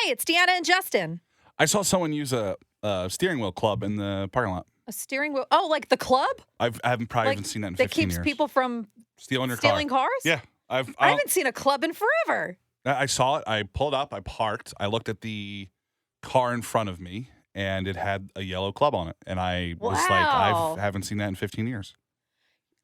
Hey, it's Deanna and Justin. I saw someone use a steering wheel club in the parking lot. A steering wheel. Oh, like the club? I haven't probably Like, even seen that in that 15 keeps years. people from Stealing your stealing car. cars? Yeah. I haven't seen a club in forever. I saw it. I pulled up. I parked. I looked at the car in front of me, and it had a yellow club on it. And I was like, Wow. I haven't seen that in 15 years.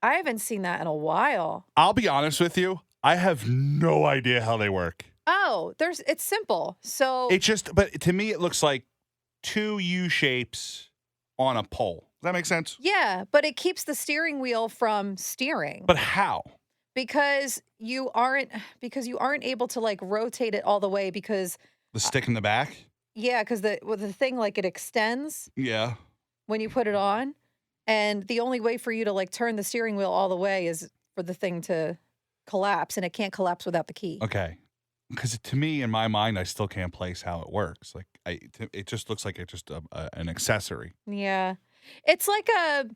I haven't seen that in a while. I'll be honest with you. I have no idea how they work. Oh, it's simple. So But to me, it looks like two U shapes on a pole. Does that make sense? yeah, but it keeps the steering wheel from steering. But how? Because you aren't able to like rotate it all the way because The stick in the back? yeah, because the thing like it extends Yeah. when you put it on, and the only way for you to like turn the steering wheel all the way is for the thing to collapse, and it can't collapse without the key. Okay. Because to me, in my mind, I still can't place how it works. Like, it just looks like it's just an accessory. Yeah, it's like a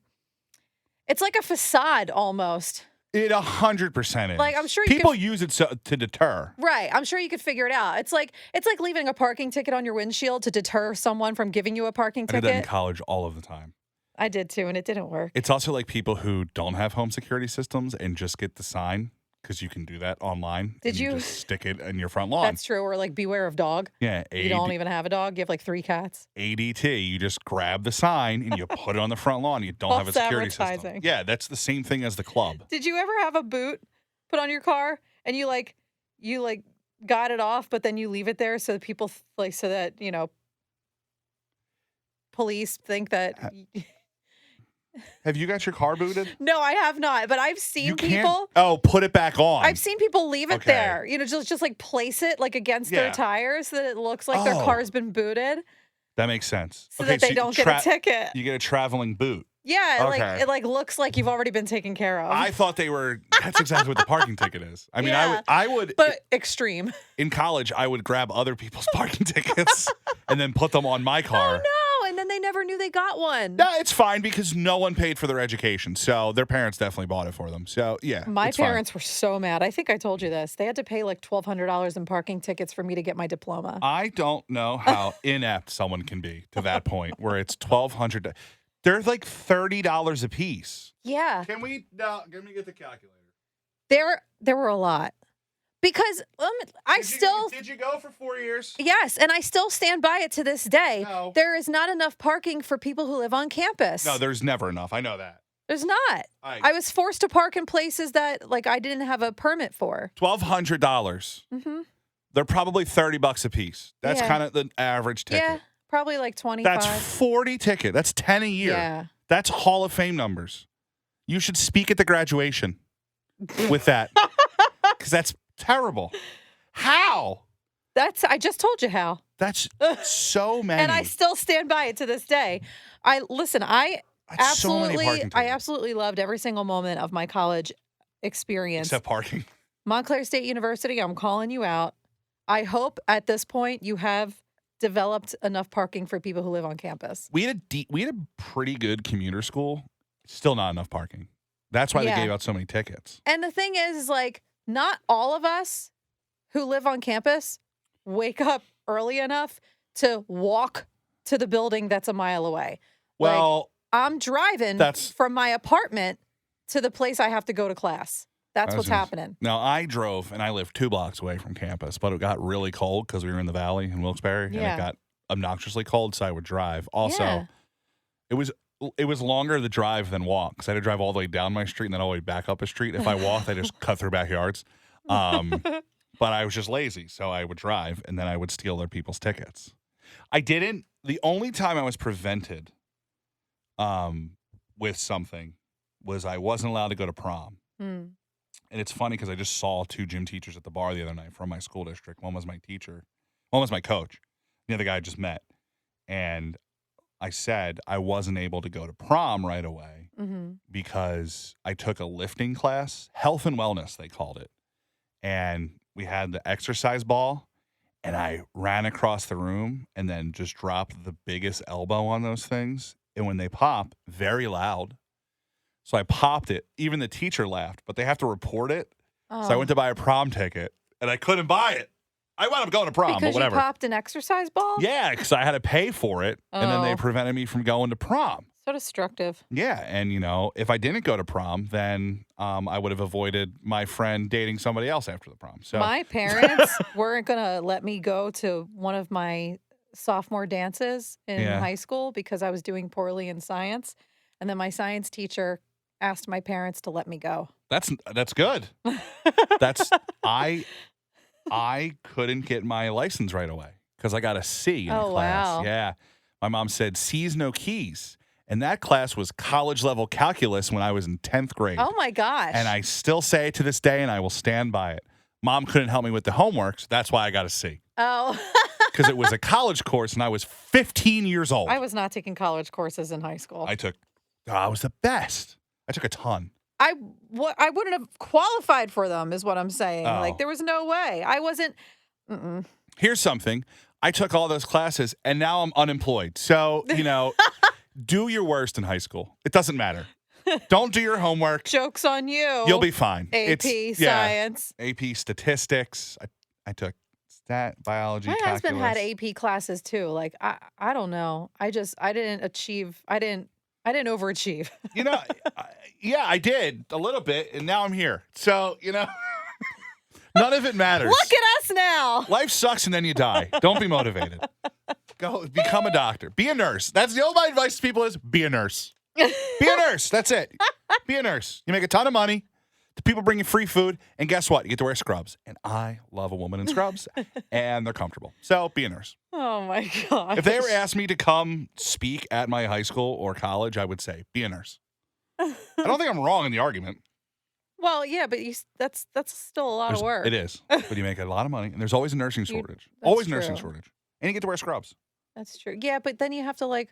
facade almost. It 100% is. Like, I'm sure people use it to deter. Right. I'm sure you could figure it out. It's like leaving a parking ticket on your windshield to deter someone from giving you a parking I ticket. did that in college all of the time. I did too, and it didn't work. It's also like people who don't have home security systems and just get the sign because you can do that online. Did you just stick it in your front lawn? That's true. Or like beware of dog. Yeah. You don't even have a dog. You have like 3 cats. ADT. You just grab the sign and you put it on the front lawn. You don't have a security system. Advertising. Yeah, that's the same thing as the club. Did you ever have a boot put on your car and you got it off, but then you leave it there so that people so that, police think that. Have you got your car booted? No, I have not, but I've seen people. Oh, put it back on. I've seen people leave it Okay. there. Just like place it like against their tires so that it looks like their car's been booted. That makes sense. So that they don't get a ticket. You get a traveling boot. Yeah, Okay. it looks like you've already been taken care of. I thought that's exactly what the parking ticket is. I mean, Yeah. I would But extreme. in college, I would grab other people's parking tickets and then put them on my car. Oh no, and then they never knew they got one. No, it's fine because no one paid for their education. So their parents definitely bought it for them. So yeah. My it's fine. parents were so mad. I think I told you this. They had to pay like $1,200 in parking tickets for me to get my diploma. I don't know how inept someone can be to that point where it's $1,200. They're like $30 a piece. Yeah. Can we get the calculator? There were a lot. Because Did you go for 4 years? Yes, and I still stand by it to this day. No. There is not enough parking for people who live on campus. No, there's never enough. I know that. There's not. I was forced to park in places that like I didn't have a permit for. $1,200. Mm-hmm. They're probably $30 a piece. That's kind of the average ticket. Yeah, probably like 25. That's 40 tickets. That's 10 a year. Yeah. That's Hall of Fame numbers. You should speak at the graduation with that. Because that's terrible. How? I just told you how. That's so many. And I still stand by it to this day. I That's so many parking tickets. absolutely loved every single moment of my college experience. Except parking. Montclair State University, I'm calling you out. I hope at this point you have developed enough parking for people who live on campus. We had a pretty good commuter school. Still not enough parking. That's why they gave out so many tickets. And the thing is like, not all of us who live on campus wake up early enough to walk to the building that's a mile away. Well, I'm driving from my apartment to the place I have to go to class. That's what's happening. Now, I drove, and I live 2 blocks away from campus, but it got really cold because we were in the valley in Wilkes-Barre, and it got obnoxiously cold, so I would drive. Also, it was longer to drive than walk because I had to drive all the way down my street and then all the way back up a street. If I walked, I just cut through backyards. But I was just lazy, so I would drive, and then I would steal other people's tickets. The only time I was prevented with something was I wasn't allowed to go to prom. Hmm. And it's funny because I just saw 2 gym teachers at the bar the other night from my school district. One was my teacher. One was my coach. The other guy I just met. And I said I wasn't able to go to prom right away because I took a lifting class, health and wellness, they called it. And we had the exercise ball, and I ran across the room and then just dropped the biggest elbow on those things. And when they pop, very loud. So I popped it. Even the teacher laughed, but they have to report it. Oh. So I went to buy a prom ticket, and I couldn't buy it. I wound up going to prom, Because but whatever. you popped an exercise ball? Yeah, because I had to pay for it, and then they Oh. prevented me from going to prom. So destructive. Yeah, and if I didn't go to prom, then I would have avoided my friend dating somebody else after the prom. So My parents weren't going to let me go to one of my sophomore dances in Yeah. high school because I was doing poorly in science. And then my science teacher asked my parents to let me go. that's good. That's I couldn't get my license right away because I got a C in the Oh, class. wow. Yeah, my mom said C's no keys, and that class was college level calculus when I was in 10th grade. Oh, my gosh. And I still say it to this day, and I will stand by it. Mom couldn't help me with the homework, so that's why I got a C. Oh. Because it was a college course, and I was 15 years old. I was not taking college courses in high school. I was the best. I took a ton. I wouldn't have qualified for them, is what I'm saying. Oh. Like, there was no way. I wasn't. Here's something. I took all those classes, and now I'm unemployed. So, do your worst in high school. It doesn't matter. Don't do your homework. Joke's on you. You'll be fine. AP, science. AP statistics. I took biology, My calculus. husband had AP classes too. Like, I don't know. I didn't achieve. I didn't overachieve. Yeah, I did a little bit, and now I'm here. So, none of it matters. Look at us now. Life sucks, and then you die. Don't be motivated. Go become a doctor. Be a nurse. That's the my advice to people is be a nurse. Be a nurse. That's it. Be a nurse. You make a ton of money. The people bring you free food, and guess what? You get to wear scrubs. And I love a woman in scrubs, and they're comfortable. So be a nurse. Oh my gosh. If they ever asked me to come speak at my high school or college, I would say be a nurse. I don't think I'm wrong in the argument. Well, yeah, but that's still a lot of work. It is, but you make a lot of money, and there's always a nursing shortage. that's Always nursing true. shortage, and you get to wear scrubs. That's true. Yeah, but then you have to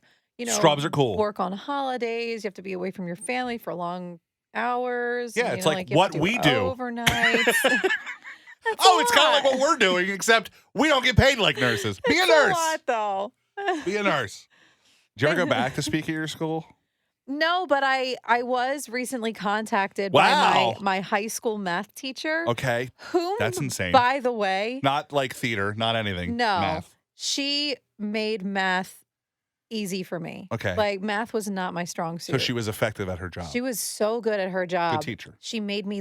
Scrubs are cool. Work on holidays. You have to be away from your family for long hours. Yeah, and, it's you like you have what to we do. Overnight. It's kind of like what we're doing, except we don't get paid like nurses. Be a nurse. A lot, though. Be a nurse. Did you ever go back to speak at your school? No, but I was recently contacted Wow. by my high school math teacher. Okay, Whom, that's insane. by the way, Not like theater, not anything. No. Math. she made math easy for me. Okay. Like, math was not my strong suit. So she was effective at her job. She was so good at her job. Good teacher. She made me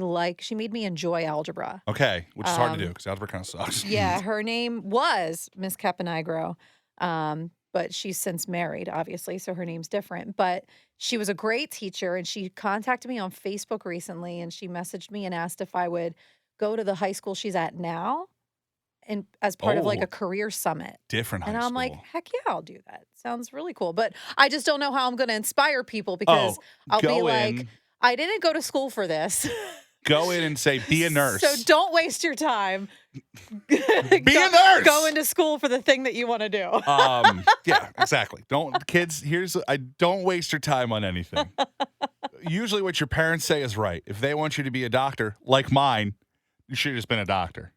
enjoy algebra. Okay, which is hard to do because algebra kind of sucks. Yeah, her name was Miss Caponigro, but she's since married, obviously, so her name's different. But she was a great teacher, and she contacted me on Facebook recently, and she messaged me and asked if I would go to the high school she's at now, and as part of like Oh. a career summit. Different high And I'm school. like, heck yeah, I'll do that. Sounds really cool. But I just don't know how I'm going to inspire people because I'll be go like, in. I didn't go to school for this. Go in and say, be a nurse. So don't waste your time. Be a nurse. Go into school for the thing that you want to do. Yeah, exactly. Don't waste your time on anything. Usually what your parents say is right. If they want you to be a doctor, like mine, you should have just been a doctor.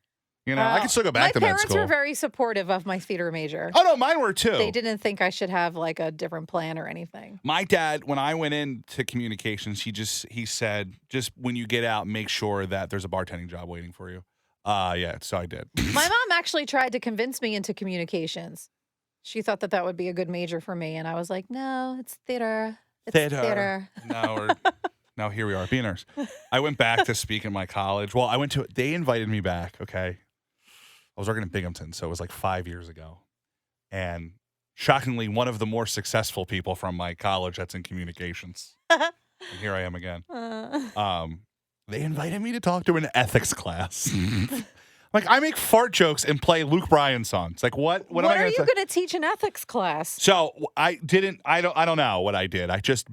I can still go back to med My school. parents were very supportive of my theater major. Oh, no, mine were too. They didn't think I should have like a different plan or anything. My dad, when I went into communications, he said, just when you get out, make sure that there's a bartending job waiting for you. Yeah, so I did. My mom actually tried to convince me into communications. She thought that would be a good major for me. And I was like, no, it's theater. It's theater. No, here we are. Be a nurse. I went back to speak in my college. Well, they invited me back, okay? I was working in Binghamton, so it was like 5 years ago. And shockingly, one of the more successful people from my college that's in communications. And here I am again. They invited me to talk to an ethics class. Like, I make fart jokes and play Luke Bryan songs. Like, what am I are you going to teach an ethics class? So I don't know what I did. I just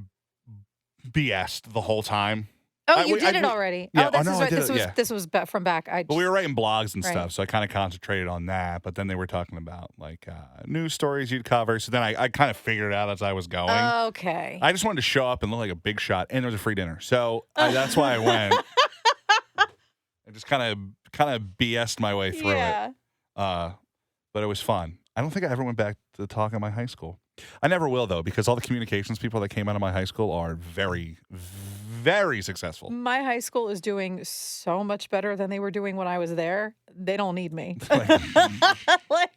BS'd the whole time. Oh, you did it already. Yeah, oh, I did it. This was from back. But we were writing blogs and Right. stuff, so I kind of concentrated on that. But then they were talking about like news stories you'd cover. So then I kind of figured it out as I was going. Okay. I just wanted to show up and look like a big shot, and there was a free dinner, so that's why I went. I just kind of BS'd my way through it. But it was fun. I don't think I ever went back to talk at my high school. I never will though, because all the communications people that came out of my high school are very, very successful. My high school is doing so much better than they were doing when I was there. They don't need me. Like, Like,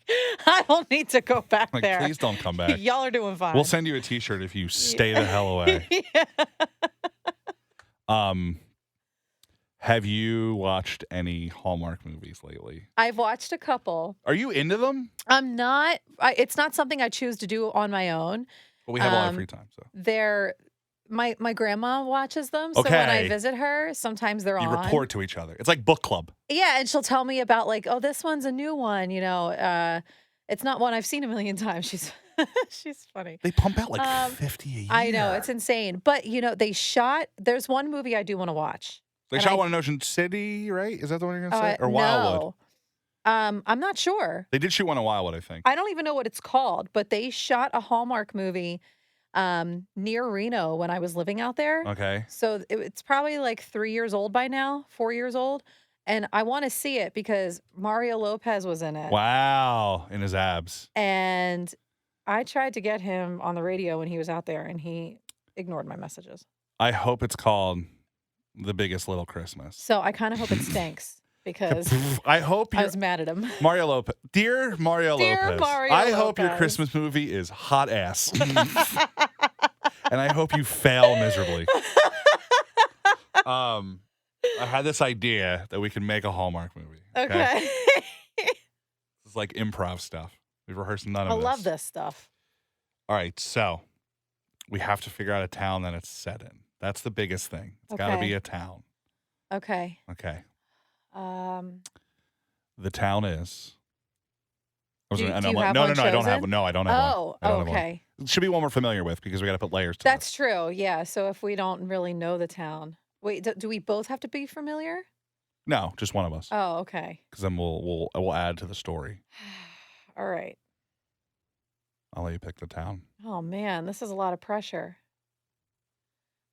I don't need to go back there. please don't come back. Y'all are doing fine. We'll send you a T-shirt if you stay the hell away. Yeah. Have you watched any Hallmark movies lately? I've watched a couple. Are you into them? I'm not. It's not something I choose to do on my own. But we have a lot of free time, so My grandma watches them, so when I Okay. visit her, sometimes they're you on. report to each other. It's like book club. Yeah, and she'll tell me about like, oh, this one's a new one. It's not one I've seen a million times. She's she's funny. They pump out like 50 a year. I know, it's insane. But there's one movie I do want to watch. They and shot one in Ocean City, right? Is that the one you're gonna say? Or No. Wildwood? I'm not sure. They did shoot one in Wildwood, I think. I don't even know what it's called, but they shot a Hallmark movie near Reno when I was living out there. Okay. So it's probably like 3 years old by now, 4 years old. And I want to see it because Mario Lopez was in it. Wow, in his abs. And I tried to get him on the radio when he was out there, and he ignored my messages. I hope it's called The Biggest Little Christmas. So I kind of hope it stinks because I hope I you're was mad at him. Mario Lopez. Dear Mario Dear Lopez. Mario I hope your Lopez. Christmas movie is hot ass. And I hope you fail miserably. I had this idea that we can make a Hallmark movie. Okay. It's like improv stuff. We've rehearsed none of I this. love this stuff. All right, so we have to figure out a town that it's set in. That's the biggest thing. It's got to Okay. be a town. Okay. Okay. Um, The town is. Do you I'm have like, no, one I don't have chosen? one. No, I don't have one. oh, I don't have one. okay. It should be one we're familiar with because we got to put layers to That's this. true. Yeah. So if we don't really know the town, wait, do we both have to be familiar? No, just one of us. Oh, okay. Because then we'll add to the story. All right. I'll let you pick the town. Oh man, this is a lot of pressure.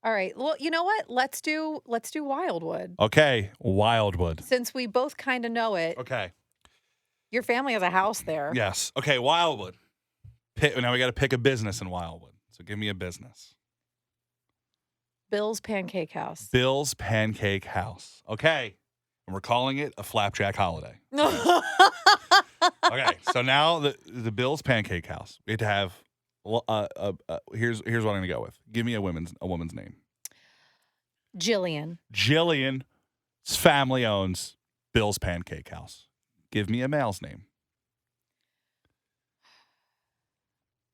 All right. Well, you know what? Let's do Wildwood. Okay, Wildwood. Since we both kind of know it. Okay. Your family has a house there. Yes. Okay, Wildwood. Now we got to pick a business in Wildwood. So give me a business. Bill's Pancake House. Bill's Pancake House. Okay. And we're calling it a flapjack holiday. Okay, so now the Bill's Pancake House. We had to have. Here's what I'm gonna go with. Give me a woman's name. Jillian. Jillian's family owns Bill's Pancake House. Give me a male's name.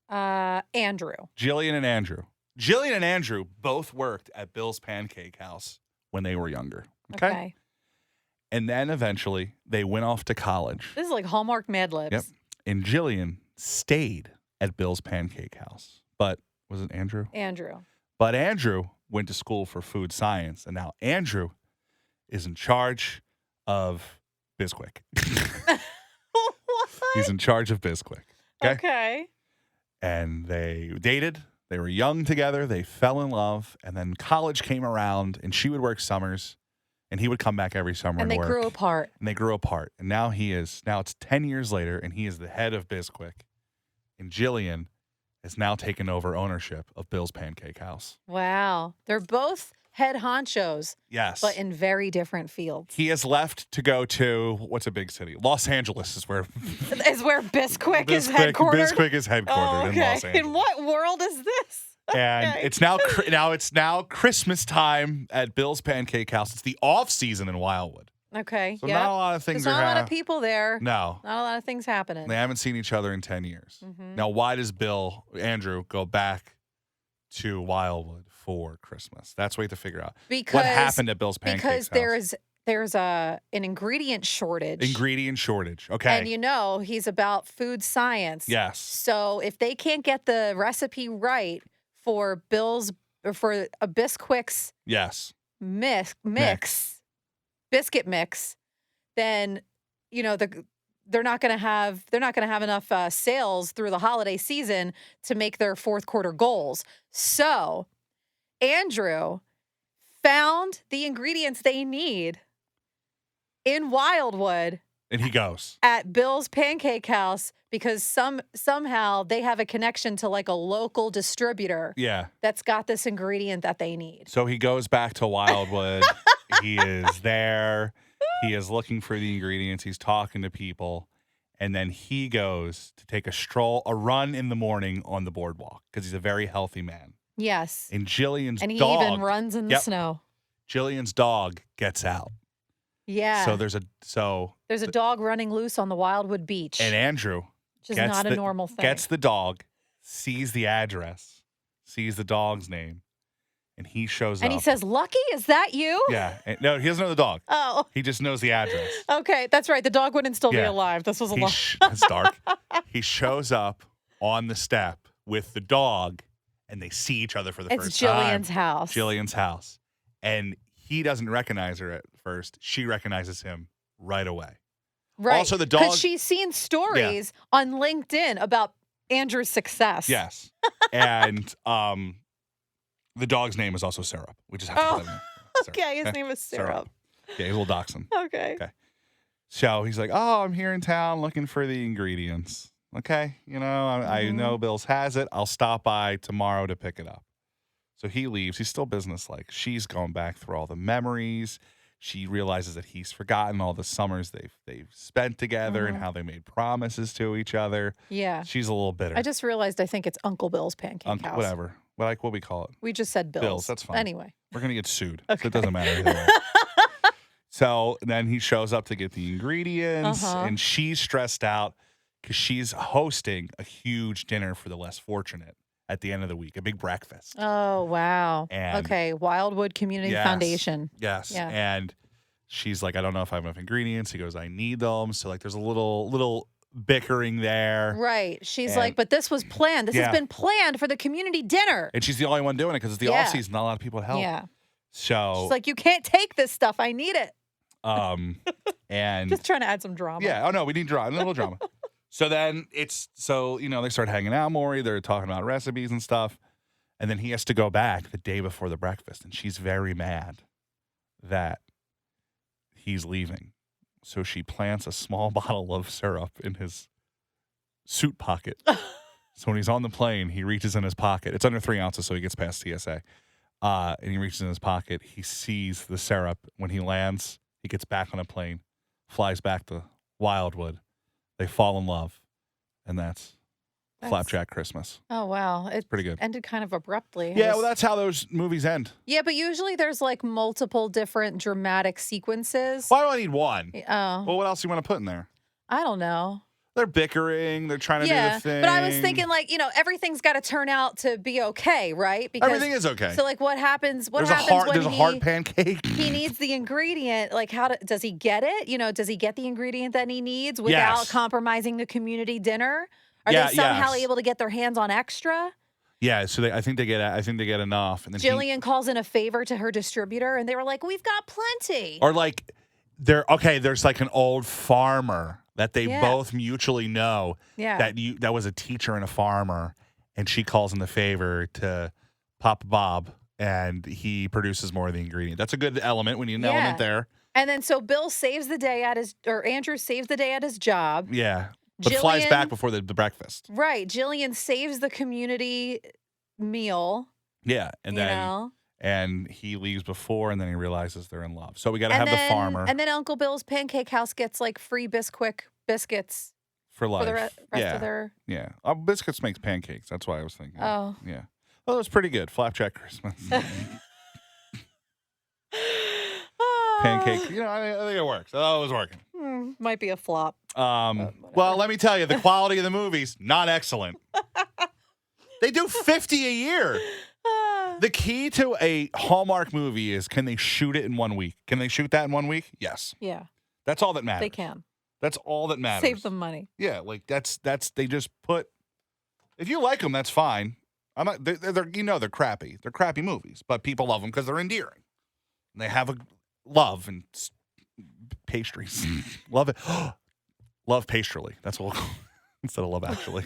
Andrew. Jillian and Andrew. Jillian and Andrew both worked at Bill's Pancake House when they were younger. Okay. And then eventually they went off to college. This is like Hallmark Mad Libs. Yep. And Jillian stayed at Bill's Pancake House. But was it Andrew? Andrew. But Andrew went to school for food science. And now Andrew is in charge of Bisquick. What? He's in charge of Bisquick. Okay. And they dated. They were young together. They fell in love. And then college came around and she would work summers. And he would come back every summer And and they work. grew apart. And they grew apart. And now it's 10 years later, and he is the head of Bisquick. And Jillian has now taken over ownership of Bill's Pancake House. Wow. They're both head honchos, Yes. but in very different fields. He has left to go to, what's a big city? Los Angeles is where Is where Bisquick is headquartered? Bisquick is headquartered Oh, in okay. Los Angeles. In what world is this? And Okay. it's now Christmas time at Bill's Pancake House. It's the off season in Wildwood. Okay. So yep. not a lot of things There's not a lot are of people there. No. Not a lot of things happening. They haven't seen each other in 10 years. Mhm. Now, why does Andrew, go back to Wildwood for Christmas? That's what we have to figure out. Because What happened at Bill's Pancake House? there's an ingredient shortage. Ingredient shortage. Okay. And he's about food science. Yes. So if they can't get the recipe right for a Bisquick's Yes. mix, biscuit mix, then they're not going to have enough sales through the holiday season to make their fourth quarter goals. So Andrew found the ingredients they need in Wildwood And he goes. at Bill's Pancake House because somehow they have a connection to like a local distributor Yeah. that's got this ingredient that they need. So he goes back to Wildwood. He is there. He is looking for the ingredients. He's talking to people. And then he goes to take a run in the morning on the boardwalk because he's a very healthy man. Yes. And Jillian's And he dog. even runs in the Yep. snow. Jillian's dog gets out. Yeah. So there's a dog running loose on the Wildwood Beach. and Andrew which is gets not a the- normal thing. gets the dog, sees the address, sees the dog's name, and he shows and up. he says, "Lucky, is that you?" Yeah. No, he doesn't know the dog. Oh, He just knows the address. okay. That's right. The dog wouldn't still be Yeah. alive. This was a lie. It's dark. He shows up on the step with the dog, and they see each other for the It's first time. Jillian's house. Jillian's house. And he doesn't recognize her at first. She recognizes him right away. Right. Also, the dog- Because she's seen stories on LinkedIn about Andrew's success. Yes. And the dog's name is also Syrup. We just have to Oh, put that in. Syrup. Okay, his name is Syrup. Yeah, he's a little dachshund. Okay. Okay. So he's like, "Oh, I'm here in town looking for the ingredients. Okay, I know Bill's has it. I'll stop by tomorrow to pick it up." So he leaves. He's still businesslike. She's going back through all the memories. She realizes that he's forgotten all the summers they've spent together and how they made promises to each other. Yeah. She's a little bitter. I just realized I think it's Uncle Bill's Pancake House. Whatever. What we call it. We just said Bill's. That's fine. Anyway. We're gonna get sued. Okay. So it doesn't matter either way. So then he shows up to get the ingredients, and she's stressed out because she's hosting a huge dinner for the less fortunate at the end of the week, a big breakfast. Oh, wow. And- Okay. Wildwood Community Yes. Foundation. Yes. Yeah. And she's like, "I don't know if I have enough ingredients." He goes, "I need them." So like there's a little bickering there. Right. She's And- like, but this was planned. This Yeah. has been planned for the community dinner. And she's the only one doing it because it's the Yeah. off season, not a lot of people to help. Yeah. So She's like, you can't take this stuff. I need it. and Just trying to add some drama. yeah, oh no, we need drama, a little drama. So then they start hanging out more. They're talking about recipes and stuff. And then he has to go back the day before the breakfast. And she's very mad that he's leaving. So she plants a small bottle of syrup in his suit pocket. So when he's on the plane, he reaches in his pocket. It's under 3 ounces, so he gets past TSA. And he reaches in his pocket. He sees the syrup. When he lands, he gets back on a plane, flies back to Wildwood. They fall in love. And that's Flapjack Christmas. Oh, wow. It's Pretty good. ended kind of abruptly. Yeah, well, that's how those movies end. Yeah, but usually there's like multiple different dramatic sequences. Why do I need one? Oh, Well, what else do you want to put in there? I don't know. They're bickering. They're trying to do Yeah, the thing. but I was thinking like, everything's got to turn out to be okay, right? Because everything is okay. so like what happens when There's a heart pancake. he needs the ingredient? Like does he get it? Does he get the ingredient that he needs without Yes. compromising the community dinner? Are Yeah, they somehow yes. able to get their hands on extra? Yeah, so I think they get enough. And then Jillian calls in a favor to her distributor and they were like, "We've got plenty." or like there's like an old farmer that they Yeah. both mutually know Yeah. that was a teacher and a farmer, and she calls in the favor to Papa Bob, and he produces more of the ingredient. That's a good element. We need an element there. And then so Bill saves the day Andrew saves the day at his job. Yeah. But flies Jillian- back before the breakfast. Right. Jillian saves the community meal. Yeah. And you then know? and he leaves before, and then he realizes they're in love. So we got to And have then, the farmer And then Uncle Bill's Pancake House gets like free Bisquick biscuits for life. for the rest yeah. of their. Yeah. Biscuits makes pancakes. That's why I was thinking. Oh. Yeah. Well, that was pretty good. Flapjack Christmas. Pancake. I think it works. Oh, it was working. Might be a flop. Well, let me tell you, the quality of the movies, not excellent. They do 50 a year. The key to a Hallmark movie is, can they shoot it in 1 week? Can they shoot that in 1 week? Yes. Yeah, That's all that matters. they can. That's all that matters. Save them money. Yeah, like that's they just put. If you like them, that's fine. I'm not. They're crappy. They're crappy movies, but people love them because they're endearing. And they have a love and pastries. Love it. Love pastrily. That's what we'll call it. Instead of Love Actually.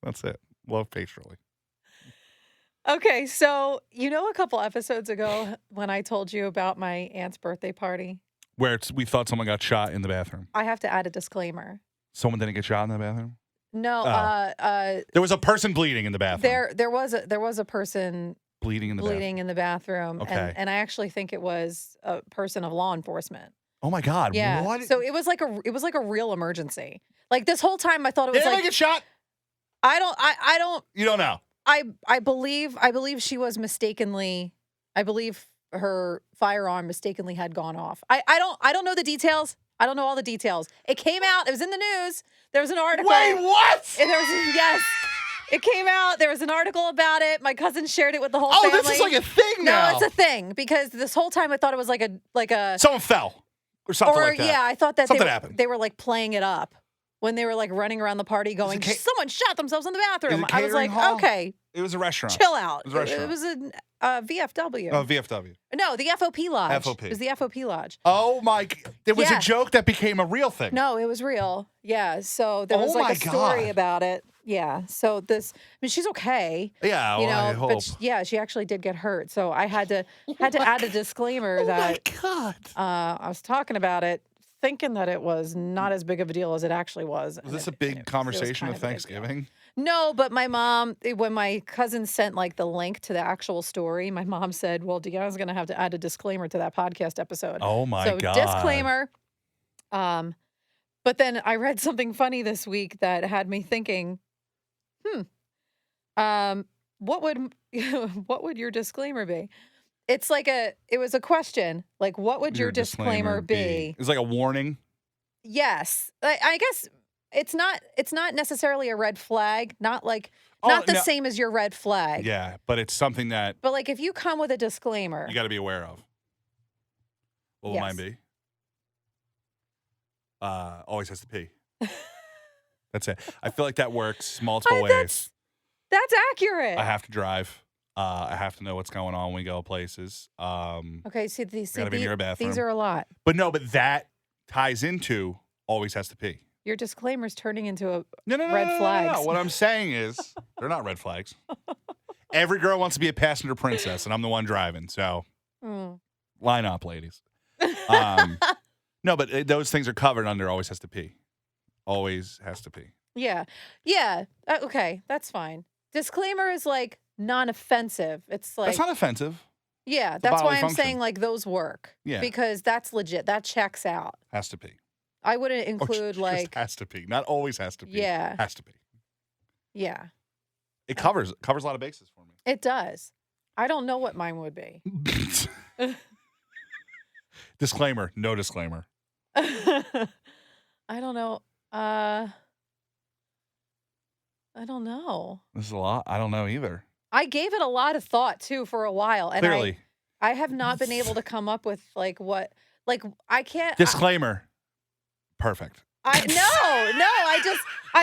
That's it. Love pastrily. Okay, so a couple episodes ago when I told you about my aunt's birthday party. Where we thought someone got shot in the bathroom. I have to add a disclaimer. Someone didn't get shot in the bathroom? No, Oh. There was a person bleeding in the bathroom. there was a person Bleeding in the bathroom. in the bathroom, Okay. and I actually think it was a person of law enforcement. Oh my God. Yeah. What? So it was like a real emergency. Like this whole time I thought it was Did anyone like get shot? I don't You don't know. I believe she was mistakenly, I believe her firearm mistakenly had gone off. I don't know the details. I don't know all the details. It came out. It was in the news. There was an article. Wait, what? And there was yes. It came out. There was an article about it. My cousin shared it with the whole Oh, family. this is like a thing now. No, it's a thing because this whole time I thought it was like a Someone fell or something like that. yeah, I thought that Something happened. they were like playing it up when they were like running around the party going, someone shot themselves in the bathroom. I was like, hall? okay, It was a restaurant. chill out. It was a restaurant. It was a VFW. Oh, VFW. No, the FOP Lodge. FOP. It was the FOP Lodge. Oh my! There was Yeah. a joke that became a real thing. No, it was real. Yeah. So there was Oh like a my story God. about it. Yeah. So I mean, she's okay. Yeah, You well, I know, hope. but yeah, she actually did get hurt. So I had to add a disclaimer that God! I was talking about it, thinking that it was not as big of a deal as it actually was. Was and this a it big was conversation kind of of a big deal. Thanksgiving? No, but my mom, when my cousin sent like the link to the actual story, my mom said, "Well, Deanna's going to have to add a disclaimer to that podcast episode." Oh my So God! disclaimer. But then I read something funny this week that had me thinking, what would what would your disclaimer be? It's like it was a question, like what would your disclaimer be? It's like a warning. Yes, I guess it's not necessarily a red flag, not like Oh, not the no. same as your red flag. Yeah, but it's something that But like if you come with a disclaimer, you got to be aware of. What will Yes. mine be? Always has to pee. That's it. I feel like that works multiple ways. that's accurate. I have to drive. I have to know what's going on when we go places. Okay, see these Gotta be near a bathroom. these are a lot. But that ties into always has to pee. Your disclaimer's turning into a No. red flags. No. What I'm saying is they're not red flags. Every girl wants to be a passenger princess, and I'm the one driving. So line up, ladies. No, but those things are covered under always has to pee. Always has to pee. Yeah. Okay, that's fine. Disclaimer is like non-offensive. It's like That's not offensive. yeah. a That's why bodily I'm function. saying like those work. Yeah. Because that's legit. That checks out. Has to pee. I wouldn't Or include just like has to pee. Not always has to pee. Yeah. Has to pee. yeah. It covers a lot of bases for me. It does. I don't know what mine would be. Disclaimer. No disclaimer. I don't know. I don't know. This is a lot. I don't know either. I gave it a lot of thought too for a while, and Clearly. I have not been able to come up with like what like I can't. Disclaimer. Perfect. I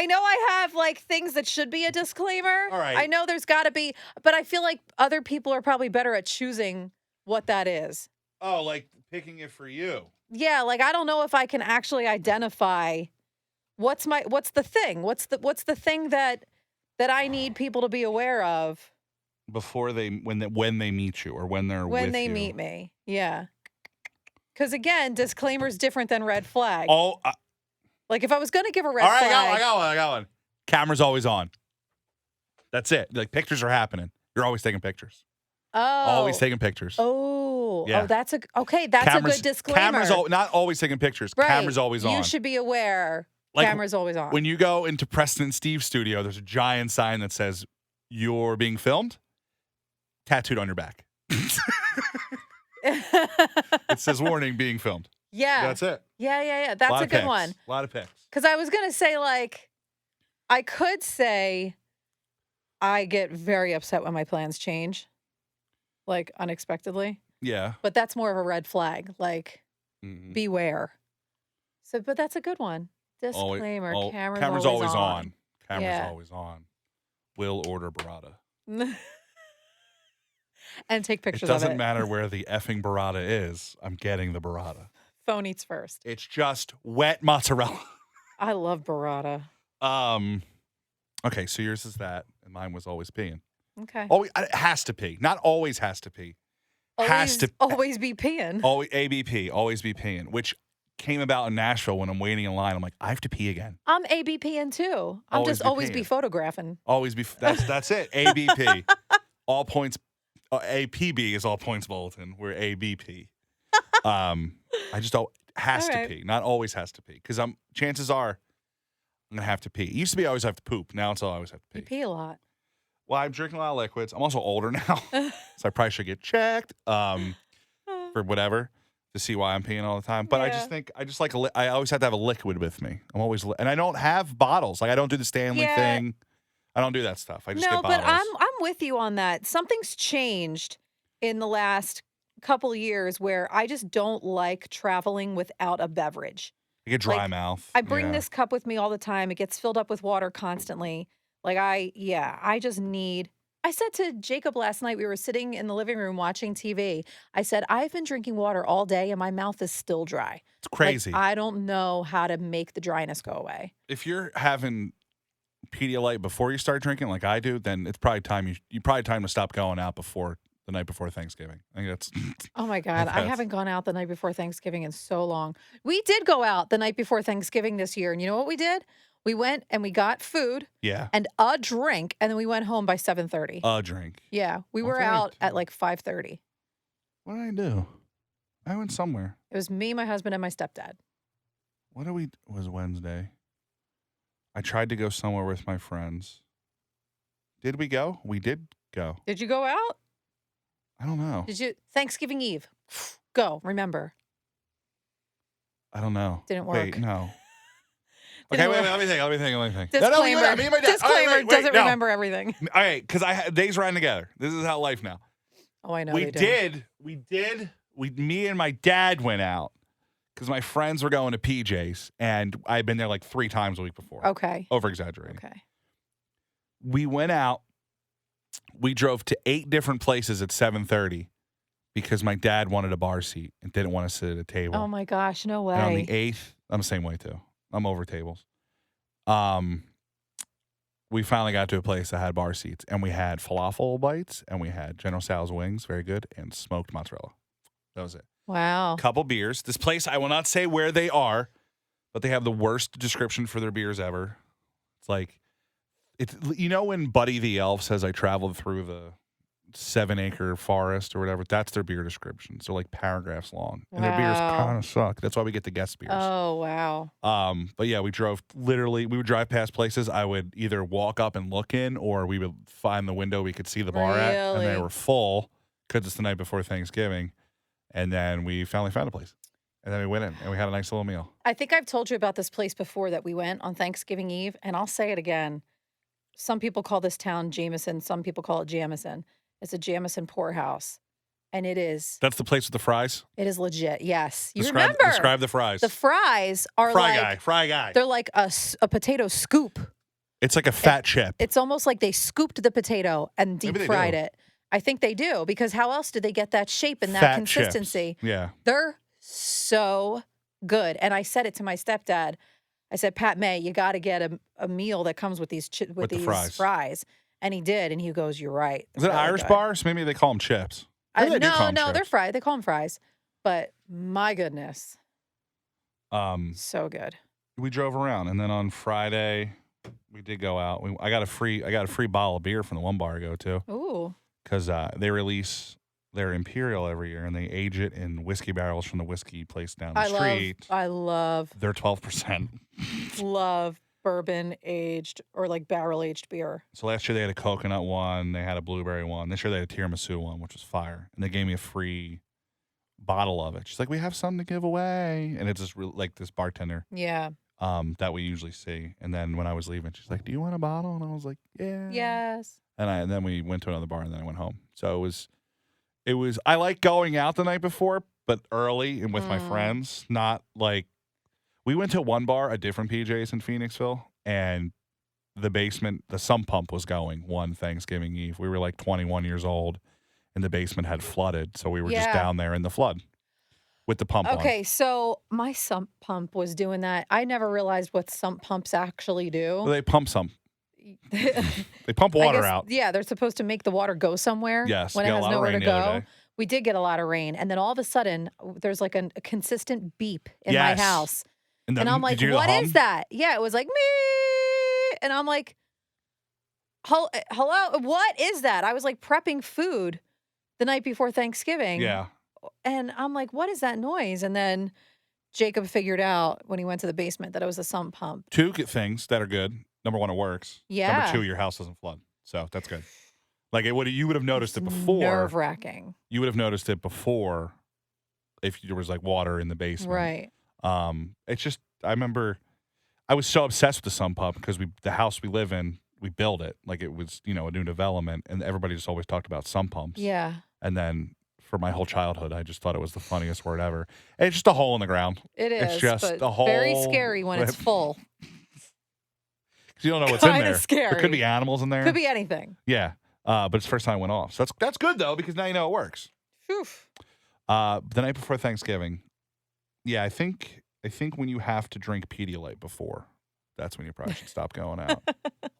know I have like things that should be a disclaimer. All right. I know there's got to be, but I feel like other people are probably better at choosing what that is. Oh, like picking it for you. Yeah, like I don't know if I can actually identify what's the thing? What's the thing that I need people to be aware of Before when they meet you or when they're when with they you. meet me. Yeah. Cuz again, disclaimer's different than red flag. Oh, Like if I was going to give a red all right, flag. I got one. Camera's always on. That's it. Like pictures are happening. You're always taking pictures. Oh. Always taking pictures. Yeah. Oh, that's a good disclaimer. Cameras not always taking pictures. Right. Camera's always on. You should be aware. Like, Camera's always on. When you go into Preston and Steve's studio, there's a giant sign that says, "You're being filmed," tattooed on your back. It says, "Warning, being filmed." Yeah. That's it. Yeah. That's a good one. A lot of pics. Because I was going to say, like, I could say I get very upset when my plans change, like, unexpectedly. Yeah. But that's more of a red flag. Like, Mhm. beware. So, but that's a good one. Always- Disclaimer, camera's, Camera's always on. Camera's Yeah. always on. Will order burrata. And take It pictures of doesn't it. matter where the effing burrata is. I'm getting the burrata. Phone eats first. It's just wet mozzarella. I love burrata. Okay, so yours is that, and mine was always peeing. Okay. Always, it has to pee. Not always has to pee. Has to always be peeing. always ABP, always be peeing, which came about in Nashville when I'm waiting in line. I'm like, I have to pee again. I'm ABPing too. I'm Always just be always be peeing. photographing. Always be. That's it. ABP. All points. APB is all points bulletin. We're ABP. I just don't has All to right. pee, not always has to pee, because chances are I'm gonna have to pee. It used to be I always have to poop. Now it's I always have to You pee. pee a lot. Well, I'm drinking a lot of liquids. I'm also older now, so I probably should get checked for whatever to see why I'm peeing all the time. But I Yeah. just think I always have to have a liquid with me. I'm always and I don't have bottles. Like I don't do the Stanley Yeah. thing. I don't do that stuff. I just No, get bottles. but I'm with you on that. Something's changed in the last couple years where I just don't like traveling without a beverage. I get dry like, mouth. I bring Yeah. this cup with me all the time. It gets filled up with water constantly. Like I just need. I said to Jacob last night, we were sitting in the living room watching TV. I said, I've been drinking water all day and my mouth is still dry. It's crazy. Like, I don't know how to make the dryness go away. If you're having Pedialyte before you start drinking, like I do, then it's probably time you probably time to stop going out before the night before Thanksgiving. I think that's Oh my God. I Yes. haven't gone out the night before Thanksgiving in so long. We did go out the night before Thanksgiving this year. And you know what we did? We went and we got food yeah, and a drink, and then we went home by 7:30. a drink. Yeah. We were Okay. out at like 5:30. What did I do? I went somewhere. It was me, my husband, and my stepdad. What did we? It was Wednesday. I tried to go somewhere with my friends. Did we go? We did go. Did you go out? I don't know. Did you? Thanksgiving Eve. Go. Remember. I don't know. Didn't Wait, work. no. Didn't Okay, wait, work. let me think. Disclaimer. No, me and my dad. Disclaimer. Wait, Doesn't no. remember everything. All right, because days riding together. This is how life now. Oh, I know. We they do. did. Me and my dad went out because my friends were going to PJ's, and I'd been there like 3 times a week before. Okay. Over exaggerating. Okay. We went out. We drove to 8 different places at 7:30 because my dad wanted a bar seat and didn't want to sit at a table. Oh my gosh. No And on the way. 8th, I'm the same way too. I'm over tables. We finally got to a place that had bar seats, and we had falafel bites, and we had General Tso's wings, very good, and smoked mozzarella. That was it. Wow. Couple beers. This place, I will not say where they are, but they have the worst description for their beers ever. It's like, when Buddy the Elf says, I traveled through the 7-acre forest or whatever, that's their beer descriptions. They're like paragraphs long. And their beers Wow. kind of suck. That's why we get the guest beers. Oh, wow. But yeah, we would drive past places I would either walk up and look in, or we would find the window we could see the bar at, and they Really? were full because it's the night before Thanksgiving. And then we finally found a place. And then we went in and we had a nice little meal. I think I've told you about this place before that we went on Thanksgiving Eve, and I'll say it again. Some people call this town Jameson. Some people call it Jamison. It's a Jamison poorhouse, and it is That's the place with the fries? legit. Yes, you Describe the fries. the fries are Fry guy. they're like a potato scoop. It's like a fat chip. It's almost like they scooped the potato and deep Maybe they fried do. it. I think they do, because how else did they get that shape and that Fat consistency? chips. Yeah. They're so good. And I said it to my stepdad. I said, Pat May, you got to get a meal that comes with these With the these fries. And he did, and he goes, "You're right." Is it They're really Irish good. bars? Maybe they call them chips. Maybe they do call No, 'em they're chips. fried. They call them fries. But my goodness, Um, so good. we drove around, and then on Friday we did go out. I got a free bottle of beer from the one bar I go to, Ooh, because they release their Imperial every year, and they age it in whiskey barrels from the whiskey place down the street. I love They're 12%. bourbon aged or like barrel aged beer. So last year they had a coconut one, they had a blueberry one. This year they had a tiramisu one, which was fire, and they gave me a free bottle of it. She's like, "We have some to give away," and it's just like this bartender Yeah. that we usually see. And then when I was leaving, she's like, "Do you want a bottle?" And I was like, "Yeah." Yes. And then we went to another bar, and then I went home. So it was. I like going out the night before, but early and with my friends. Not like we went to one bar, a different PJ's in Phoenixville, and the sump pump was going one Thanksgiving Eve. We were like 21 years old, and the basement had flooded, so we were just Yeah. down there in the flood with the pump on. Okay, so my sump pump was doing that. I never realized what sump pumps actually Well, do. they pump some. They pump I water guess- out. Yeah, they're supposed to make the water go somewhere Yes, when we it got a has lot of nowhere to rain the other go. day. We did get a lot of rain, and then all of a sudden, there's like a consistent beep in my Yes. house, And and I'm like, did you hear the "What is hum? that?" Yeah, it was like, "Mee," and I'm like, Hello? What is that?" I was, like, prepping food the night before Thanksgiving, Yeah. and I'm like, "What is that noise?" And then Jacob figured out when he went to the basement that it was a sump pump. Two good things that are good. Number one, it works. Number Yeah. two, your house doesn't flood. So that's good. Like you would have noticed It's it before. nerve-wracking. You would have noticed it before if there was like water in the basement. Right. It's just I remember I was so obsessed with the sump pump because the house we live in, we built it like it was, a new development, and everybody just always talked about sump pumps. Yeah. And then for my whole childhood, I just thought it was the funniest word ever. And it's just a hole in the ground. It is, It's just but a hole. very scary when it's full. 'Cause you don't know what's in Kinda there. scary. There could be animals in there. Could be anything. Yeah. But it's the first time it went off. So that's good though, because now you know it works. Phew. The night before Thanksgiving, yeah, I think when you have to drink Pedialyte before, that's when you probably should stop going out.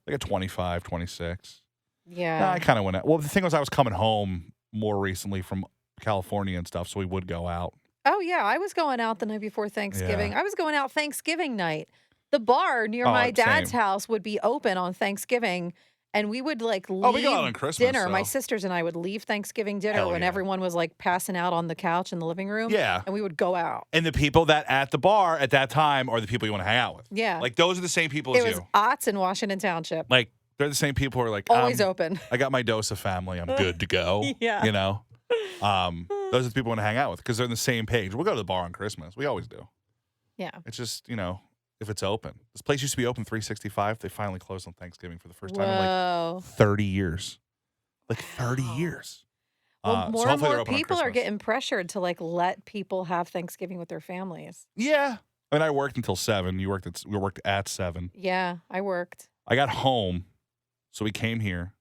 Like a 25, 26. Yeah. I kind of went out. Well, the thing was I was coming home more recently from California and stuff, so we would go out. Oh, yeah, I was going out the night before Thanksgiving. Yeah. I was going out Thanksgiving night. The bar near Oh, my dad's same. house would be open on Thanksgiving, and we would, like, leave Oh, we go out on Christmas, dinner. My so. sisters and I would leave Thanksgiving dinner Hell when yeah. everyone was, like, passing out on the couch in the living room. Yeah. And we would go out. And the people that at the bar at that time are the people you want to hang out with. Yeah. Like those are the same people It as was you. Otts in Washington Township. Like they're the same people who are like Always open. I got my dose of family. I'm good to go. Yeah. You know? Those are the people I want to hang out with because they're on the same page. We'll go to the bar on Christmas. We always do. Yeah. It's just, if it's open. This place used to be open 365. They finally closed on Thanksgiving for the first time in like Whoa. 30 years. Like 30 years. Well, So more and hopefully they're more open on people are Christmas. getting pressured to, like, let people have Thanksgiving with their families. Yeah. I mean, I worked until 7. We worked at 7. Yeah, I worked. I got home, so we came here.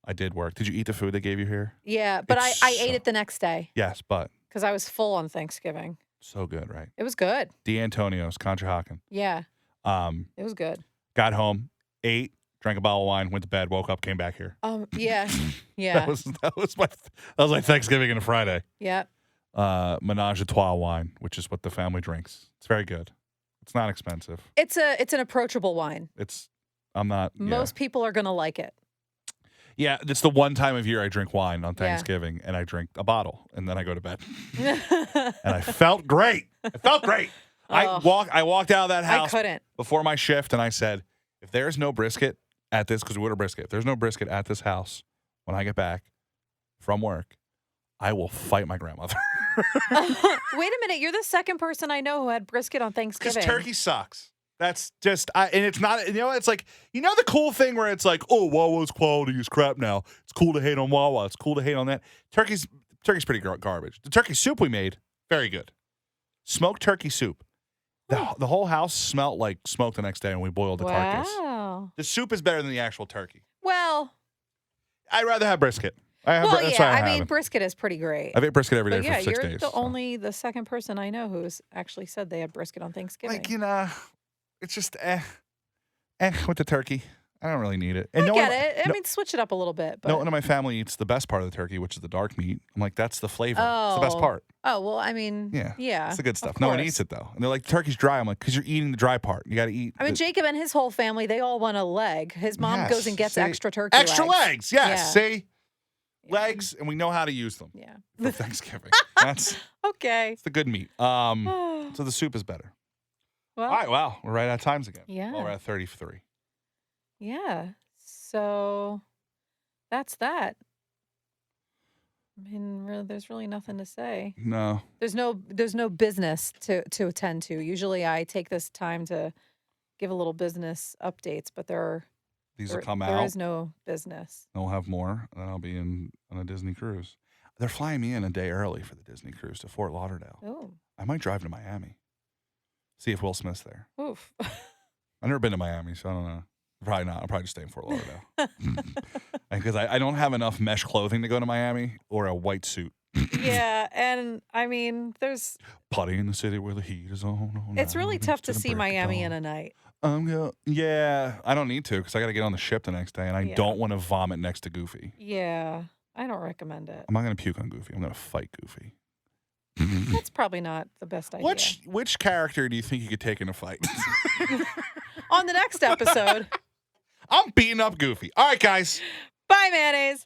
I did work. Did you eat the food they gave you here? Yeah, but It's I ate it the next day Yes, but because I was full on Thanksgiving. so good, right? It was good. D'Antonio's, Conshohocken. Yeah, Um, it was good. got home, ate, drank a bottle of wine, went to bed, woke up, came back here. Yeah, yeah, That was like Thanksgiving and a Friday. yeah. Menage a trois wine, which is what the family drinks. It's very good. It's not expensive. It's an approachable wine. I'm not. Most people are gonna like it. Yeah, it's the one time of year I drink wine on Thanksgiving, and I drink a bottle, and then I go to bed. And I felt great. I felt great. I walked out of that house I couldn't. before my shift, and I said, if there's no brisket at this, because we ordered brisket, if there's no brisket at this house when I get back from work, I will fight my grandmother. Wait a minute, you're the second person I know who had brisket on Thanksgiving. Because turkey sucks. That's just, and it's not, it's like, the cool thing where it's like, oh, Wawa's quality is crap now. It's cool to hate on Wawa. It's cool to hate on that. Turkey's pretty garbage. The turkey soup we made, very good. Smoked turkey soup. The whole house smelled like smoke the next day when we boiled the carcass. Wow. The soup is better than the actual turkey. Well, I'd rather have brisket. That's yeah. why I mean, have it. brisket is pretty great. I've ate brisket every day But yeah, for 6 you're days. only the second person I know who's actually said they had brisket on Thanksgiving. Like, it's just with the turkey. I don't really need it. I get it. I mean, switch it up a little bit. But no one in my family eats the best part of the turkey, which is the dark meat. I'm like, that's the flavor. It's the best part. Oh, well, I mean, yeah. It's the good stuff. of No one course. eats it, though. And they're like, turkey's dry. I'm like, because you're eating the dry part. You got to eat. I mean, Jacob and his whole family, they all want a leg. His mom goes and gets extra turkey Extra legs. Yes. Yeah. See? Legs, and we know how to use them Yeah. for Thanksgiving. That's Okay. the good meat. So the soup is better. Well, All right, wow. We're right out of times again. Yeah. Well, we're at 33. yeah. So that's that. I mean, there's really nothing to say. No. There's no business to attend to. Usually I take this time to give a little business updates, but These will come there out. is no business. And we'll have more. And then I'll be on a Disney cruise. They're flying me in a day early for the Disney cruise to Fort Lauderdale. Oh, I might drive to Miami. See if Will Smith's there. oof. I've never been to Miami, so I don't know. Probably not. I'll probably just stay in Fort Lauderdale. Because I don't have enough mesh clothing to go to Miami or a white suit. Yeah, and I mean, there's. Putty in the city where the heat is on. It's really tough to see Miami in a night. Yeah, I don't need to because I got to get on the ship the next day, and I Yeah. don't want to vomit next to Goofy. Yeah, I don't recommend it. I'm not gonna puke on Goofy. I'm gonna fight Goofy. That's probably not the best idea. Which character do you think you could take in a fight? On the next episode. I'm beating up Goofy. All right, guys. Bye, mayonnaise.